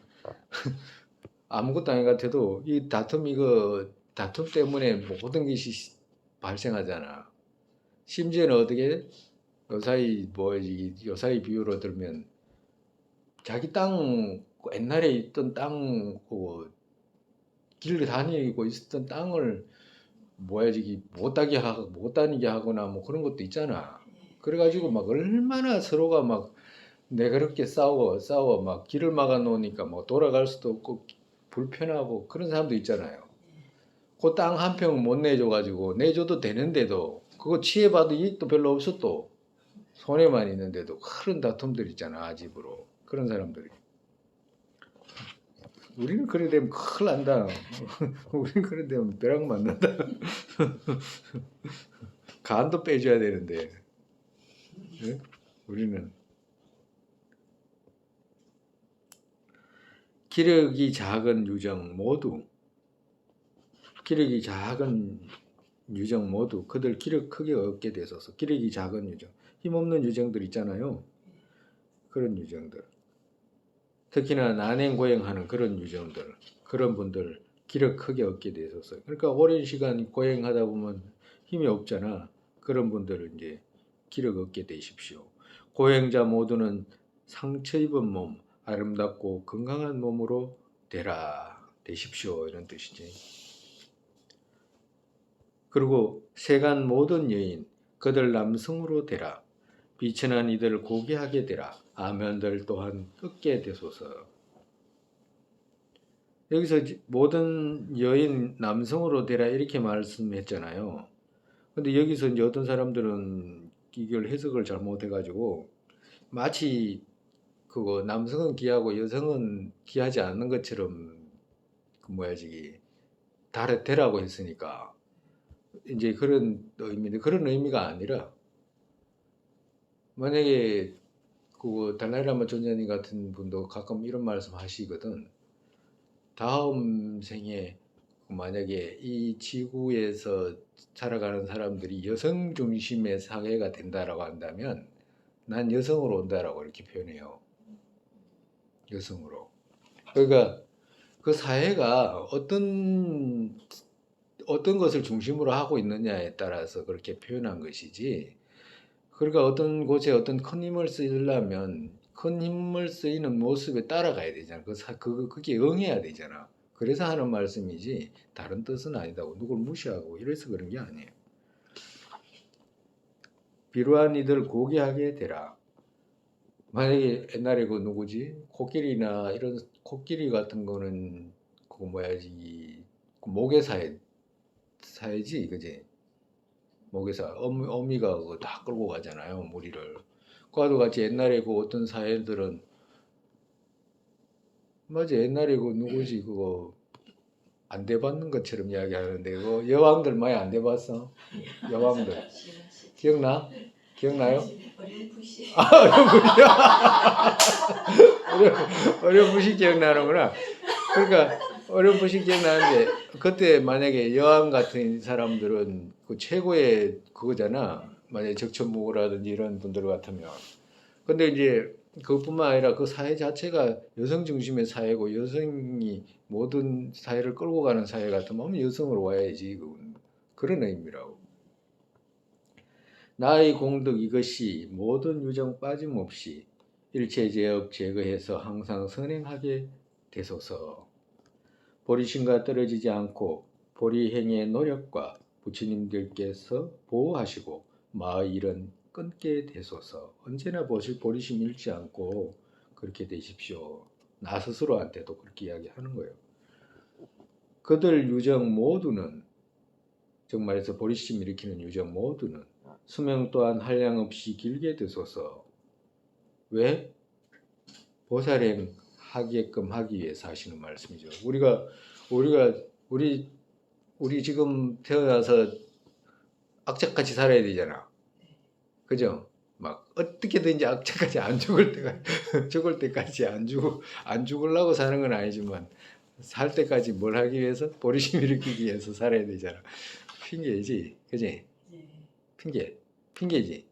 아무것도 아닌 것 같아도 이 다툼 때문에 모든 것이 발생하잖아. 심지어는 어떻게 요사이 비유로 들면 자기 땅 옛날에 있던 땅 길 다니고 있었던 땅을 못 다니게 하거나 뭐 그런 것도 있잖아. 그래가지고 막 얼마나 서로가 막 내그렇게 싸워 막 길을 막아 놓으니까 뭐 돌아갈 수도 없고 불편하고 그런 사람도 있잖아요. 그 땅 한 평 못 내줘가지고 내줘도 되는데도 그거 취해봐도 이익도 별로 없었도 손해만 있는데도 그런 다툼들 있잖아. 아집으로 그런 사람들이. 우리는 그래 되면 큰일 난다. 우리는 그래 되면 벼락 맞는다. 간도 빼줘야 되는데. 예? 우리는 기력이 작은 유정 모두 기력이 작은 유정 모두 그들 기력 크게 얻게 되소서. 기력이 작은 유정, 힘없는 유정들 있잖아요. 그런 유정들, 특히나 난행고행하는 그런 유정들, 그런 분들 기력 크게 얻게 되소서. 그러니까 오랜 시간 고행하다 보면 힘이 없잖아. 그런 분들은 이제 기력 얻게 되십시오. 고행자 모두는 상처 입은 몸, 아름답고 건강한 몸으로 되십시오. 이런 뜻이지. 그리고 세간 모든 여인 그들 남성으로 되라. 비천한 이들 고귀하게 되라. 아멘들 또한 얻게 되소서. 여기서 모든 여인 남성으로 되라 이렇게 말씀했잖아요. 근데 여기서 이제 어떤 사람들은 이걸 해석을 잘못해가지고 마치 그거 남성은 귀하고 여성은 귀하지 않는 것처럼 그 뭐야 저기 되라고 했으니까 이제 그런 의미인데 그런 의미가 아니라 만약에 그 달라이라마 존자님 같은 분도 가끔 이런 말씀 하시거든. 다음 생에 만약에 이 지구에서 살아가는 사람들이 여성 중심의 사회가 된다라고 한다면 난 여성으로 온다라고 이렇게 표현해요. 여성으로. 그러니까 그 사회가 어떤 것을 중심으로 하고 있느냐에 따라서 그렇게 표현한 것이지. 그러니까 어떤 곳에 어떤 큰 힘을 쓰려면 큰 힘을 쓰이는 모습에 따라가야 되잖아. 그게 응해야 되잖아. 그래서 하는 말씀이지 다른 뜻은 아니다고 누굴 무시하고 이래서 그런 게 아니에요. 비루한 이들 고귀하게 되라. 만약에 옛날에 그 누구지? 코끼리나 이런 코끼리 같은 거는 그거 뭐야지 목의 사회지 그지? 목에서 어미가 그거 다 끌고 가잖아요 무리를. 그와도 같이 옛날에 그 어떤 사회들은 맞아 옛날에 그 누구지 그거 안 돼봤는 것처럼 이야기하는데 그 여왕들 많이 안 돼봤어? 여왕들 기억나? 기억나요? 어렴풋이. 어렴풋이 기억나는구나. 그러니까 어렴풋이 기억나는데 그때 만약에 여왕 같은 사람들은 그 최고의 그거잖아. 만약에 적천무고라든지 이런 분들 같으면. 근데 이제 그것뿐만 아니라 그 사회 자체가 여성 중심의 사회고 여성이 모든 사회를 끌고 가는 사회 같으면 여성으로 와야지. 그런 의미라고. 나의 공덕 이것이 모든 유정 빠짐없이 일체제업 제거해서 항상 선행하게 되소서. 보리신과 떨어지지 않고 보리행의 노력과 부처님들께서 보호하시고 마의 일은 끊게 되소서. 언제나 보리심 잃지 않고 그렇게 되십시오. 나 스스로한테도 그렇게 이야기하는 거예요. 그들 유정 모두는 정말해서 보리심 일으키는 유정 모두는 수명 또한 한량없이 길게 되소서. 왜? 보살행 하게끔 하기 위해서 하시는 말씀이죠. 우리 지금 태어나서 악착같이 살아야 되잖아. 그죠? 막 어떻게든지 악착같이 안 죽을 죽을 때까지 안 죽으려고 사는 건 아니지만 살 때까지 뭘 하기 위해서? 보리심 일으키기 위해서 살아야 되잖아. 핑계지, 그지? 핑계지.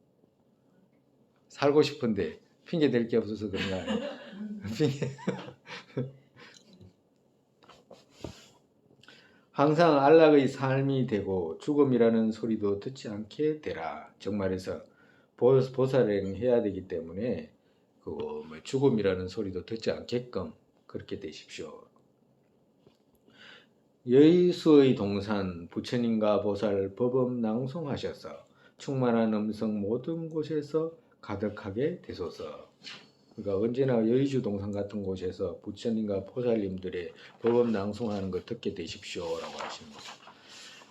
살고 싶은데 핑계 댈 게 없어서 그런 거 아니야? 핑계. 항상 안락의 삶이 되고 죽음이라는 소리도 듣지 않게 되라. 정말해서 보살행 해야 되기 때문에 죽음이라는 소리도 듣지 않게끔 그렇게 되십시오. 여의수의 동산 부처님과 보살 법음 낭송하셔서 충만한 음성 모든 곳에서 가득하게 되소서. 그러니까 언제나 여의주 동산 같은 곳에서 부처님과 보살님들의 법음 낭송하는 걸 듣게 되십시오라고 하십니다.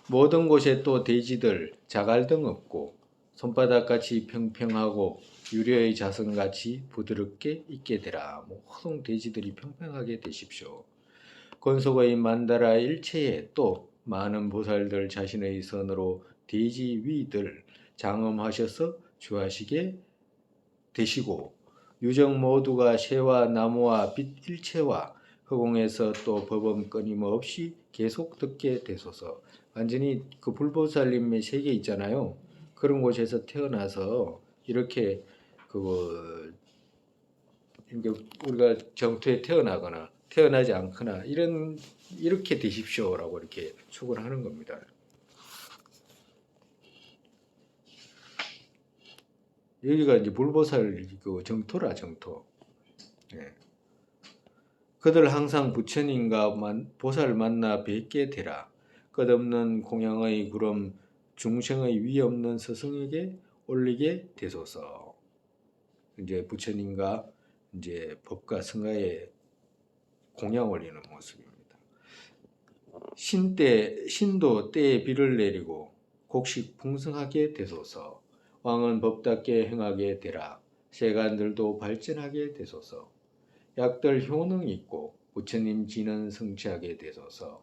모든 곳에 또 돼지들 자갈 등 없고 손바닥같이 평평하고 유려의 자선같이 부드럽게 있게 되라. 모든 돼지들이 평평하게 되십시오. 권속의 만다라 일체에 또 많은 보살들 자신의 선으로 대지 위들 장엄하셔서 주하시게 되시고 유정 모두가 새와 나무와 빛 일체와 허공에서 또 법음 끊임없이 계속 듣게 되소서. 완전히 그 불보살님의 세계 있잖아요. 그런 곳에서 태어나서 이렇게 그 우리가 정토에 태어나거나 태어나지 않거나 이렇게 되십시오라고 이렇게 축원하는 겁니다. 여기가 이제 불보살 그 정토라 정토. 예. 그들 항상 부처님과 보살 만나 뵙게 되라. 끝없는 공양의 구름 중생의 위 없는 스승에게 올리게 되소서. 이제 부처님과 이제 법과 성가에 공양 올리는 모습입니다. 신도 때에 비를 내리고 곡식 풍성하게 되소서. 왕은 법답게 행하게 되라. 세간들도 발전하게 되소서. 약들 효능 있고 부처님 지는 성취하게 되소서.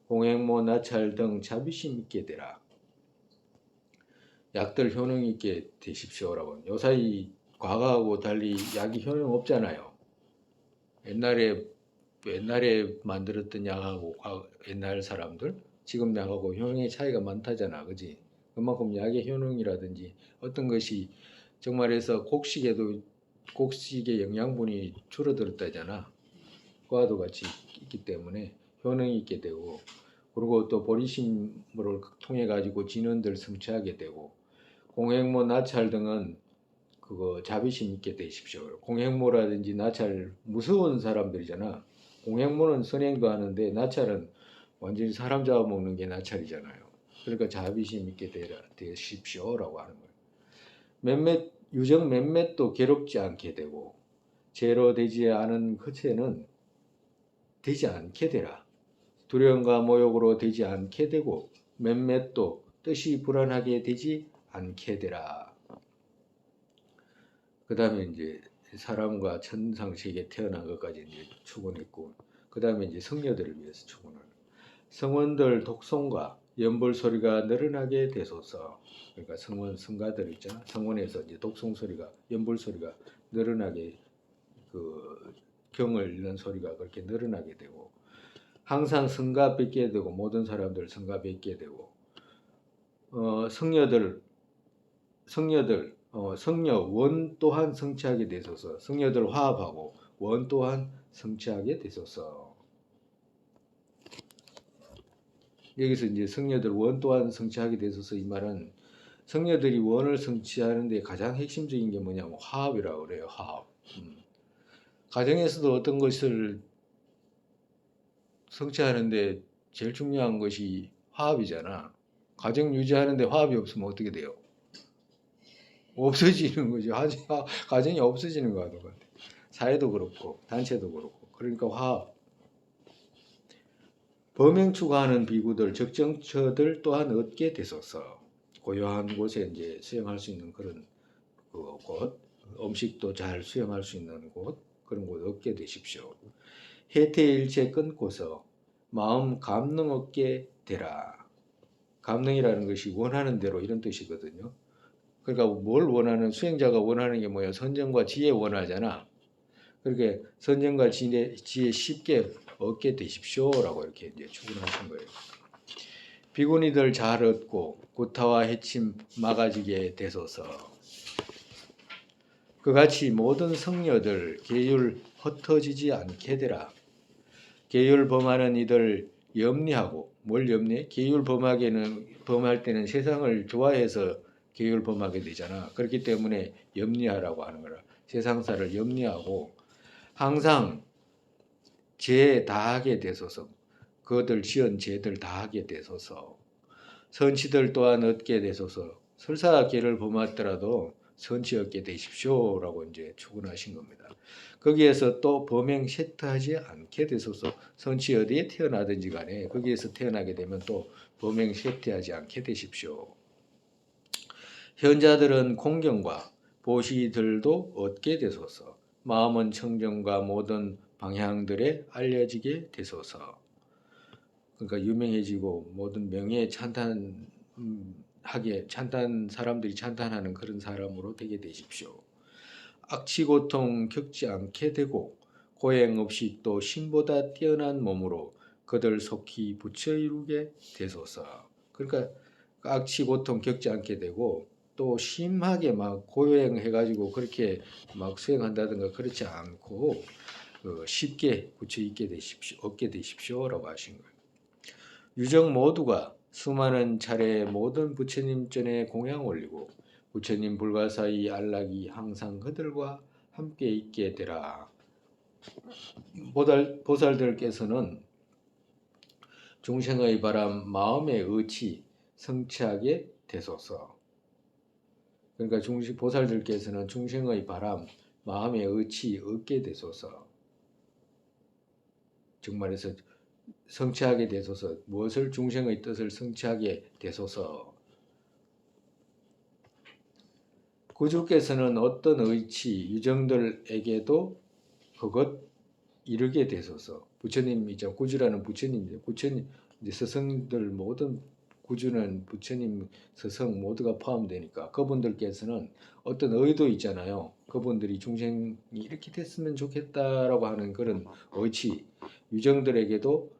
공행모 나찰 등 자비심 있게 되라. 약들 효능 있게 되십시오라고. 요사이 과거하고 달리 약이 효능 없잖아요. 옛날에 만들었던 약하고 옛날 사람들 지금 약하고 효능의 차이가 많다잖아, 그지? 그만큼 약의 효능이라든지 어떤 것이 정말해서 곡식의 영양분이 줄어들었다잖아. 그와도 같이 있기 때문에 효능이 있게 되고, 그리고 또 보리심을 통해 가지고 진원들 성취하게 되고, 공행모 나찰 등은 그거 자비심 있게 되십시오. 공행모라든지 나찰 무서운 사람들이잖아. 공행모는 선행도 하는데 나찰은 완전히 사람 잡아먹는 게 나찰이잖아요. 그러니까 자비심 있게 되십시오라고 하는 거예요. 유정 몇몇도 괴롭지 않게 되고 죄로 되지 않은 허체는 되지 않게 되라. 두려움과 모욕으로 되지 않게 되고 몇몇도 뜻이 불안하게 되지 않게 되라. 그 다음에 이제 사람과 천상세계에 태어난 것까지 이제 축원했고, 그 다음에 이제 성녀들을 위해서 축원을. 성원들 독송과 연불 소리가 늘어나게 되소서. 그러니까 성가들 있잖아. 성원에서 이제 독송 소리가, 연불 소리가 늘어나게 그 경을 읽는 소리가 그렇게 늘어나게 되고, 항상 성가 뵙게 되고 모든 사람들 성가 뵙게 되고, 성녀 원 또한 성취하게 되소서. 성녀들 화합하고 원 또한 성취하게 되소서. 여기서 이제 성녀들 원 또한 성취하게 되소서 이 말은 성녀들이 원을 성취하는데 가장 핵심적인 게 뭐냐면 화합이라고 그래요. 화합. 가정에서도 어떤 것을 성취하는데 제일 중요한 것이 화합이잖아. 가정 유지하는데 화합이 없으면 어떻게 돼요? 없어지는 거죠. 가정이 없어지는 거와 똑같아요. 사회도 그렇고 단체도 그렇고. 그러니까 화합. 범행 추구하는 비구들, 적정처들 또한 얻게 되소서. 고요한 곳에 이제 수행할 수 있는 그런 곳, 음식도 잘 수행할 수 있는 곳, 그런 곳 얻게 되십시오. 해태일체 끊고서 마음 감능 얻게 되라. 감능이라는 것이 원하는 대로 이런 뜻이거든요. 그러니까 뭘 원하는 수행자가 원하는 게 뭐야? 선정과 지혜 원하잖아. 그렇게 선정과 지혜 쉽게 얻게 되십시오라고 이렇게 이제 축원하신 거예요. 비구니들 잘 얻고 구타와 해침 막아지게 되소서. 그같이 모든 성녀들 계율 흩어지지 않게 되라. 계율 범하는 이들 염리하고 뭘 염리해? 계율 범할 때는 세상을 좋아해서 계율 범하게 되잖아. 그렇기 때문에 염리하라고 하는 거라. 세상사를 염리하고 항상 죄 다하게 되소서. 그들 지은 죄들 다하게 되소서. 선치들 또한 얻게 되소서. 설사 죄를 범하더라도 선치 얻게 되십시오라고 이제 축원하신 겁니다. 거기에서 또 범행 쇠퇴하지 않게 되소서. 선치 어디에 태어나든지 간에 거기에서 태어나게 되면 또 범행 쇠퇴하지 않게 되십시오. 현자들은 공경과 보시들도 얻게 되소서. 마음은 청정과 모든 방향들에 알려지게 되소서. 그러니까 유명해지고 모든 명예에 찬탄 사람들이 찬탄하는 그런 사람으로 되게 되십시오. 악취 고통 겪지 않게 되고 고행 없이 또 신보다 뛰어난 몸으로 그들 속히 붙여 이루게 되소서. 그러니까 악취 고통 겪지 않게 되고 또 심하게 막 고행해가지고 그렇게 막 수행한다든가 그렇지 않고 쉽게 붙여 있게 되십시오, 얻게 되십시오라고 하신 거예요. 유정 모두가 수많은 차례 모든 부처님 전에 공양 올리고 부처님 불가사의 안락이 항상 그들과 함께 있게 되라. 보살들께서는 중생의 바람 마음의 의치 성취하게 되소서. 그러니까 보살들께서는 중생의 바람 마음의 의치 얻게 되소서. 정말해서 성취하게 되소서. 무엇을 중생의 뜻을 성취하게 되소서. 구주께서는 어떤 의치 유정들에게도 그것 이르게 되소서. 부처님이죠. 구주라는 부처님이죠. 부처님 이제 스승들 모든 구주는 부처님 스승 모두가 포함되니까 그분들께서는 어떤 의도 있잖아요. 그분들이 중생이 이렇게 됐으면 좋겠다라고 하는 그런 의치 유정들에게도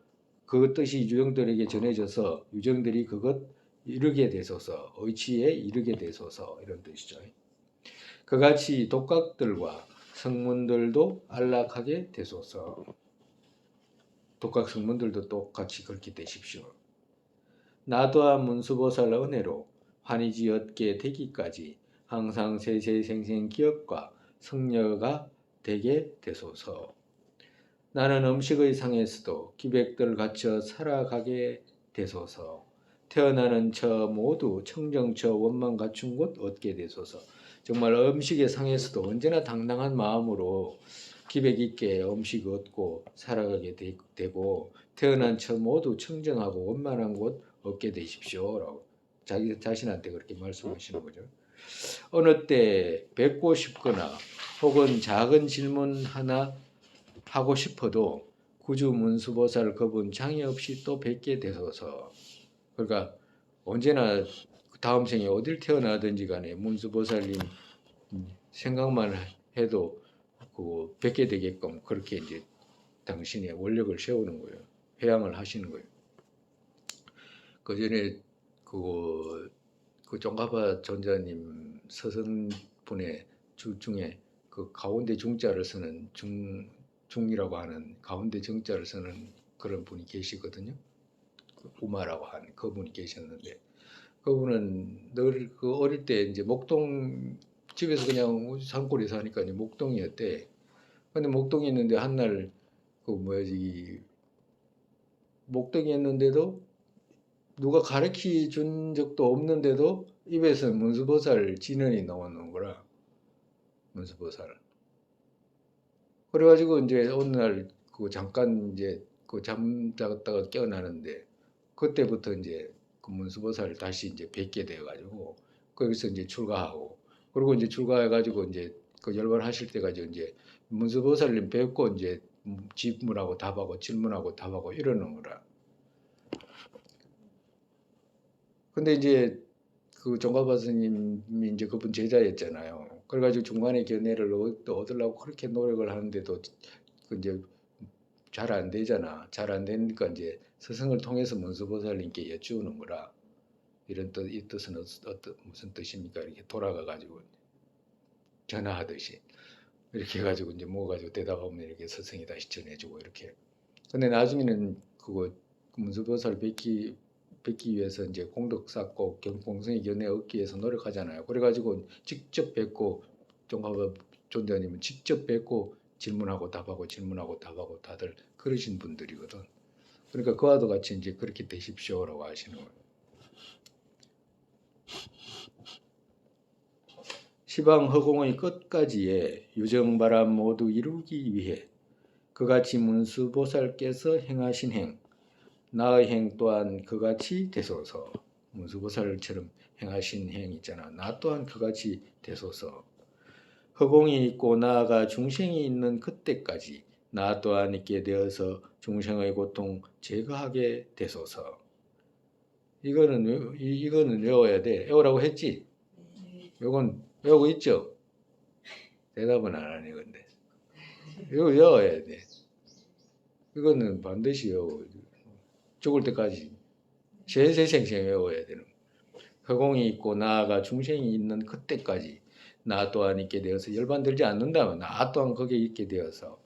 그 뜻이 유정들에게 전해져서 유정들이 그것 이르게 되소서. 의치에 이르게 되소서. 이런 뜻이죠. 그같이 독각들과 성문들도 안락하게 되소서. 독각 성문들도 똑같이 그렇게 되십시오. 나도와 문수보살 은혜로 환희지 얻게 되기까지 항상 세세생생 기억과 성녀가 되게 되소서. 나는 음식의 상에서도 기백들 갇혀 살아가게 되소서. 태어나는 처 모두 청정처 원만 갖춘 곳 얻게 되소서. 정말 음식의 상에서도 언제나 당당한 마음으로 기백 있게 음식 얻고 살아가게 되고 태어난 처 모두 청정하고 원만한 곳 얻게 되십시오라고 자기 자신한테 그렇게 말씀하시는 거죠. 어느 때 뵙고 싶거나 혹은 작은 질문 하나 하고 싶어도 구주 문수보살 그분 장애 없이 또 뵙게 되소서. 그러니까 언제나 다음 생에 어딜 태어나든지 간에 문수보살님 생각만 해도 그 뵙게 되게끔 그렇게 이제 당신의 원력을 세우는 거예요. 회양을 하시는 거예요. 그 전에 그 종가파 전자님 서선분의 중에 그 가운데 중자를 쓰는 중이라고 하는 가운데 정자를 쓰는 그런 분이 계시거든요. 우마라고 하는 그분이 계셨는데 그분은 늘 그 어릴 때 이제 목동 집에서 그냥 산골에 사니까 이제 목동이었대. 근데 목동에 있는데 한날 그 뭐야지 목동이었는데도 누가 가르치 준 적도 없는데도 입에서 문수보살 진언이 나오는 거라. 문수보살. 그래가지고 이제 어느 날 그 잠깐 이제 그 잠자다가 깨어나는데 그때부터 이제 그 문수보살을 다시 이제 뵙게 돼가지고 거기서 이제 출가하고 그리고 이제 출가해가지고 이제 그 열반하실 때까지 이제 문수보살님 뵙고 이제 질문하고 답하고 질문하고 답하고 이러는 거라. 근데 이제 그 종가파 스님이 이제 그분 제자였잖아요. 그래가지고 중간에 견해를 얻으려고 그렇게 노력을 하는데도 그 이제 잘 안 되잖아. 잘 안 되니까 이제 스승을 통해서 문수보살님께 여쭈는 거라. 이런 뜻, 이 뜻은 무슨 뜻입니까? 이렇게 돌아가가지고 전화하듯이 이렇게 해가지고 이제 모아가지고 대답하면 이렇게 스승이 다시 전해주고 이렇게. 근데 나중에는 그거 문수보살 뵙기 위해서 이제 공덕 쌓고 공성의 견해 얻기 위해서 노력하잖아요. 그래가지고 직접 뵙고 종가파 존자님은 직접 뵙고 질문하고 답하고 질문하고 답하고 다들 그러신 분들이거든. 그러니까 그와도 같이 이제 그렇게 되십시오라고 하시는 거예요. 시방 허공의 끝까지의 유정바람 모두 이루기 위해 그같이 문수보살께서 행하신 행 나의 행 또한 그같이 되소서. 문수보살처럼 행하신 행 있잖아. 나 또한 그같이 되소서. 허공이 있고 나아가 중생이 있는 그때까지 나 또한 있게 되어서 중생의 고통 제거하게 되소서. 이거는 외워야 돼. 외우라고 했지? 이건 외우고 있죠? 대답은 안 하네 근데. 이거 외워야 돼. 이거는 반드시 외워. 죽을 때까지 세세생생 외워야 되는. 허공이 있고 나아가 중생이 있는 그때까지 나 또한 있게 되어서 열반 들지 않는다면 나 또한 거기에 있게 되어서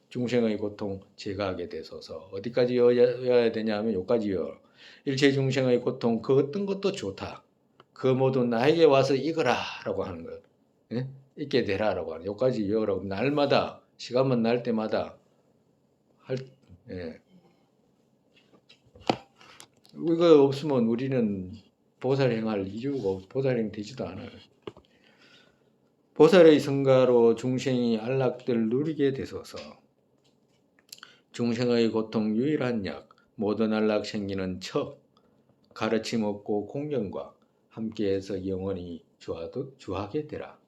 중생의 고통 제거하게 되소서. 어디까지 외워야 되냐 하면 여기까지 외워. 일체 중생의 고통 그 어떤 것도 좋다. 그 모두 나에게 와서 이거라 라고 하는 것. 예? 있게 되라라고 하는 여기까지 외우라고. 날마다 시간만 날 때마다 예. 이거 없으면 우리는 보살행할 이유가 없고 보살행 되지도 않아요. 보살의 성가로 중생이 안락들 누리게 되소서. 중생의 고통 유일한 약 모든 안락 생기는 척 가르침 없고 공경과 함께해서 영원히 주하게 되라.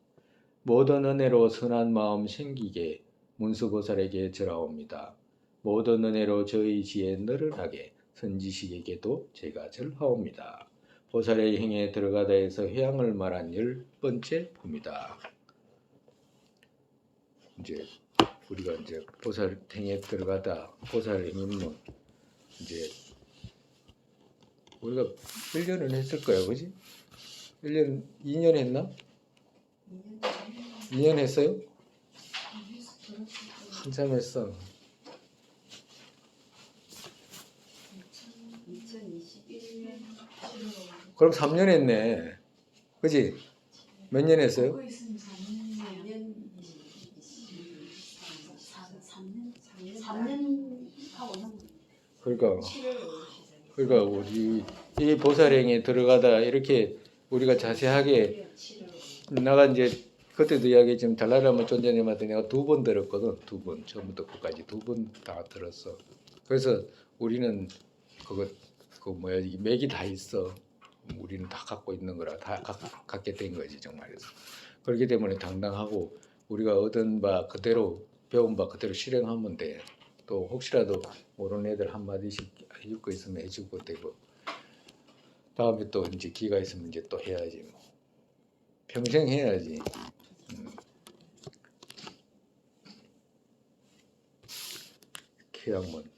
모든 은혜로 선한 마음 생기게 문수보살에게 절하옵니다. 모든 은혜로 저희 지혜 늘어나게 선지식에게도 제가 절하옵니다. 보살의 행에 들어가다 해서 회양을 말한 10번째 법입니다. 이제 우리가 이제 보살 행에 들어가다 보살 행이면 이제 우리가 1년은 했을 거야, 그지? 1년, 2년 했나? 2년 했어요? 한참 했어. 2021년 7월 그럼 3년 했네. 그지? 몇 년 했어요? 3년 하고 난 그러니까 7월 우리 이 보살행에 들어가다 이렇게 우리가 자세하게 7월 나가 이제 그때도 이야기했지만 달라라마 존재님한테 내가 2번 들었거든. 2번 처음부터 끝까지 2번 다 들었어. 그래서 우리는 그 뭐야 이 맥이 다 있어. 우리는 다 갖고 있는 거라 다 갖게 된 거지 정말에서. 그렇기 때문에 당당하고 우리가 얻은 바 그대로 배운 바 그대로 실행하면 돼. 또 혹시라도 모르는 애들 한 마디씩 해줄 거 있으면 해주고 되고 다음에 또 이제 기가 있으면 이제 또 해야지 뭐. 평생 해야지. 이렇게 한번